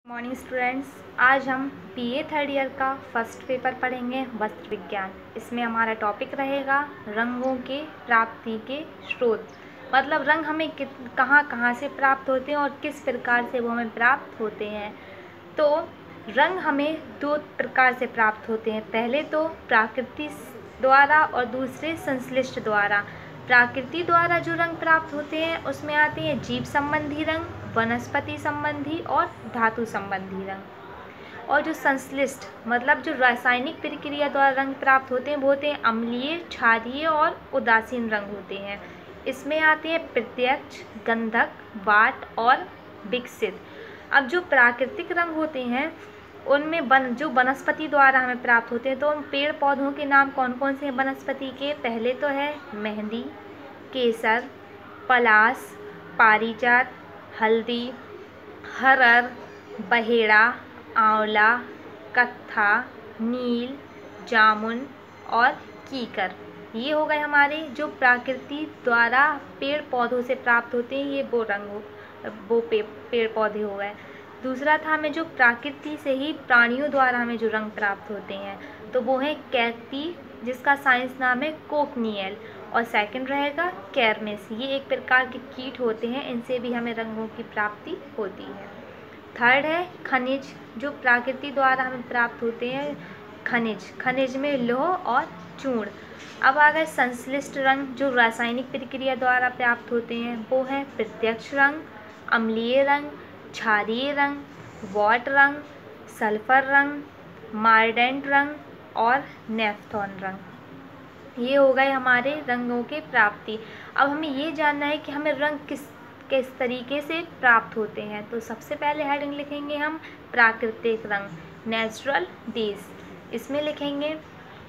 Morning students, आज हम BA third year का फर्स्ट पेपर पढ़ेंगे वस्त्र विज्ञान। इसमें हमारा टॉपिक रहेगा रंगों के प्राप्ति के स्रोत। मतलब रंग हमें कहाँ कहाँ से प्राप्त होते हैं और किस प्रकार से वो हमें प्राप्त होते हैं। तो रंग हमें दो प्रकार से प्राप्त होते हैं, पहले तो प्रकृति द्वारा और दूसरे संश्लिष्ट द्वारा। प्रकृति द्वारा जो रंग प्राप्त होते हैं उसमें आते हैं जीव संबंधी रंग, वनस्पति संबंधी और धातु संबंधी रंग। और जो संश्लिष्ट मतलब जो रासायनिक प्रक्रिया द्वारा रंग प्राप्त होते हैं वो होते हैं अम्लीय, क्षारीय और उदासीन रंग होते हैं। इसमें आते हैं प्रत्यक्ष, गंधक, वाट और विकसित। अब जो प्राकृतिक रंग होते हैं उनमें जो वनस्पति द्वारा हमें प्राप्त होते हैं, तो उन पेड़ पौधों के नाम कौन कौन से हैं वनस्पति के। पहले तो है मेहंदी, केसर, पलाश, पारिजात, हल्दी, हरर, बहेड़ा, आंवला, कत्था, नील, जामुन और कीकर। ये हो गए हमारे जो प्रकृति द्वारा पेड़ पौधों से प्राप्त होते हैं, ये वो पेड़ पौधे हो गए। दूसरा था हमें जो प्रकृति से ही प्राणियों द्वारा हमें जो रंग प्राप्त होते हैं, तो वो है कैकटी, जिसका साइंस नाम है कोकनियल। और सेकंड रहेगा कैरमिस। ये एक प्रकार के कीट होते हैं, इनसे भी हमें रंगों की प्राप्ति होती है। थर्ड है खनिज, जो प्रकृति द्वारा हमें प्राप्त होते हैं खनिज में लौह और चूर्ण। अब आ गए संश्लिष्ट रंग, जो रासायनिक प्रक्रिया द्वारा प्राप्त होते हैं, वो है प्रत्यक्ष रंग, अम्लीय रंग, क्षारीय रंग, वॉट रंग, सल्फर रंग, मार्डेंट रंग और नेफ्थॉन रंग। ये हो गए हमारे रंगों के प्राप्ति। अब हमें ये जानना है कि हमें रंग किस तरीके से प्राप्त होते हैं। तो सबसे पहले हेडिंग लिखेंगे हम प्राकृतिक रंग, नेचुरल डेज। इसमें लिखेंगे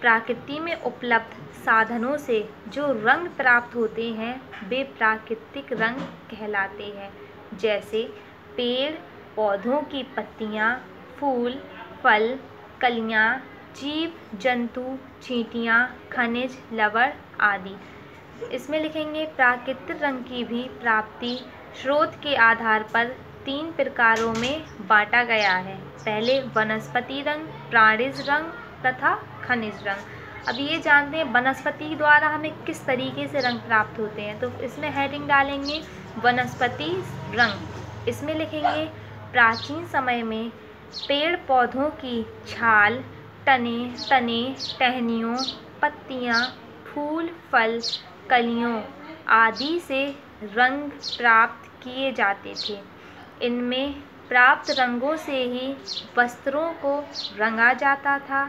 प्रकृति में उपलब्ध साधनों से जो रंग प्राप्त होते हैं वे प्राकृतिक रंग कहलाते हैं। जैसे पेड़ पौधों की पत्तियाँ, फूल, फल, कलियाँ, जीव जंतु, चींटियाँ, खनिज, लवण आदि। इसमें लिखेंगे प्राकृतिक रंग की भी प्राप्ति स्रोत के आधार पर 3 प्रकारों में बांटा गया है। पहले वनस्पति रंग, प्राणिज रंग तथा खनिज रंग। अब ये जानते हैं वनस्पति द्वारा हमें किस तरीके से रंग प्राप्त होते हैं। तो इसमें हेडिंग डालेंगे वनस्पति रंग। इसमें लिखेंगे प्राचीन समय में पेड़ पौधों की छाल, तने, टहनियों, पत्तियाँ, फूल, फल, कलियों आदि से रंग प्राप्त किए जाते थे। इनमें प्राप्त रंगों से ही वस्त्रों को रंगा जाता था।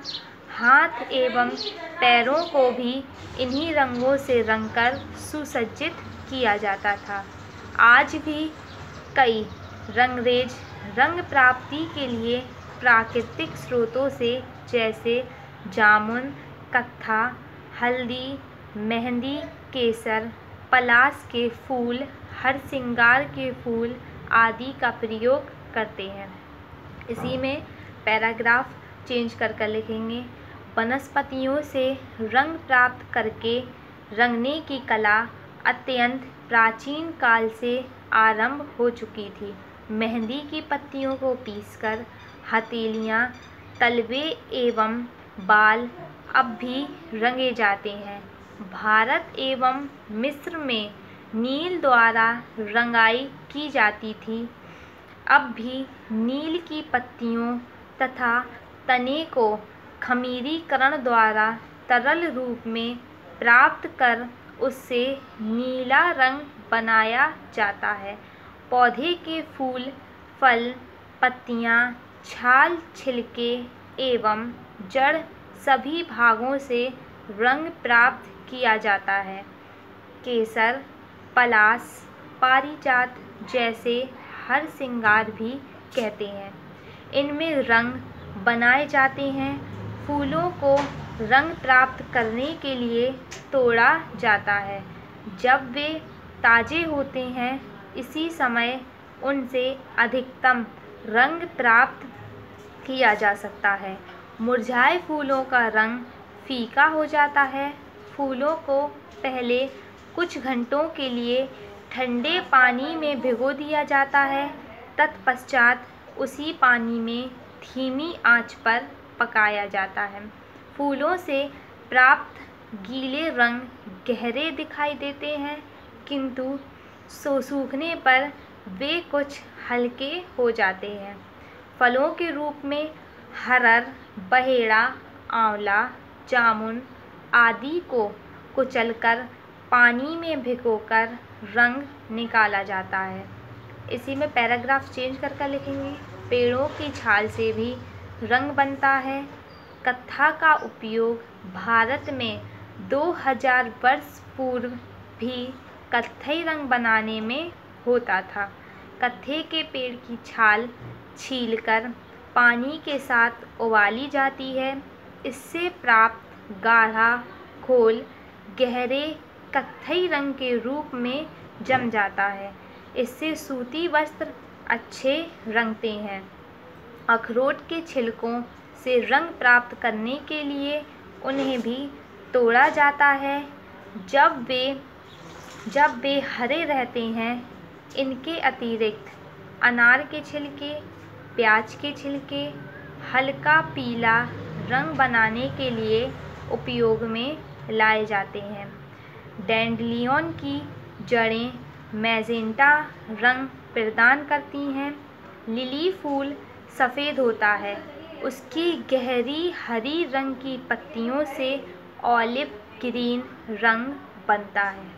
हाथ एवं पैरों को भी इन्हीं रंगों से रंगकर सुसज्जित किया जाता था। आज भी कई रंगरेज रंग प्राप्ति के लिए प्राकृतिक स्रोतों से जैसे जामुन, कत्था, हल्दी, मेहंदी, केसर, पलाश के फूल, हरसिंगार के फूल आदि का प्रयोग करते हैं। इसी में पैराग्राफ चेंज कर लिखेंगे वनस्पतियों से रंग प्राप्त करके रंगने की कला अत्यंत प्राचीन काल से आरंभ हो चुकी थी। मेहंदी की पत्तियों को पीसकर हथेलियाँ, तलवे एवं बाल अब भी रंगे जाते हैं। भारत एवं मिस्र में नील द्वारा रंगाई की जाती थी। अब भी नील की पत्तियों तथा तने को खमीरीकरण द्वारा तरल रूप में प्राप्त कर उससे नीला रंग बनाया जाता है। पौधे के फूल, फल, पत्तियाँ, छाल, छिलके एवं जड़ सभी भागों से रंग प्राप्त किया जाता है। केसर, पलाश, पारिजात जैसे हरसिंगार भी कहते हैं। इनमें रंग बनाए जाते हैं। फूलों को रंग प्राप्त करने के लिए तोड़ा जाता है। जब वे ताजे होते हैं इसी समय उनसे अधिकतम रंग प्राप्त किया जा सकता है। मुरझाए फूलों का रंग फीका हो जाता है। फूलों को पहले कुछ घंटों के लिए ठंडे पानी में भिगो दिया जाता है। तत्पश्चात उसी पानी में धीमी आंच पर पकाया जाता है। फूलों से प्राप्त गीले रंग गहरे दिखाई देते हैं, किंतु सूखने पर वे कुछ हल्के हो जाते हैं। फलों के रूप में हरर, बहेड़ा, आंवला, जामुन आदि को कुचलकर पानी में भिगोकर रंग निकाला जाता है। इसी में पैराग्राफ चेंज करके लिखेंगे। पेड़ों की छाल से भी रंग बनता है। कत्था का उपयोग भारत में 2000 वर्ष पूर्व भी कत्थई रंग बनाने में होता था। कत्थे के पेड़ की छाल छीलकर पानी के साथ उबाली जाती है। इससे प्राप्त गाढ़ा घोल गहरे कत्थई रंग के रूप में जम जाता है। इससे सूती वस्त्र अच्छे रंगते हैं। अखरोट के छिलकों से रंग प्राप्त करने के लिए उन्हें भी तोड़ा जाता है। जब वे हरे रहते हैं। इनके अतिरिक्त अनार के छिलके, प्याज के छिलके हल्का पीला रंग बनाने के लिए उपयोग में लाए जाते हैं। डैंडेलियन की जड़ें मैजेंटा रंग प्रदान करती हैं। लिली फूल सफ़ेद होता है। उसकी गहरी हरी रंग की पत्तियों से ऑलिव ग्रीन रंग बनता है।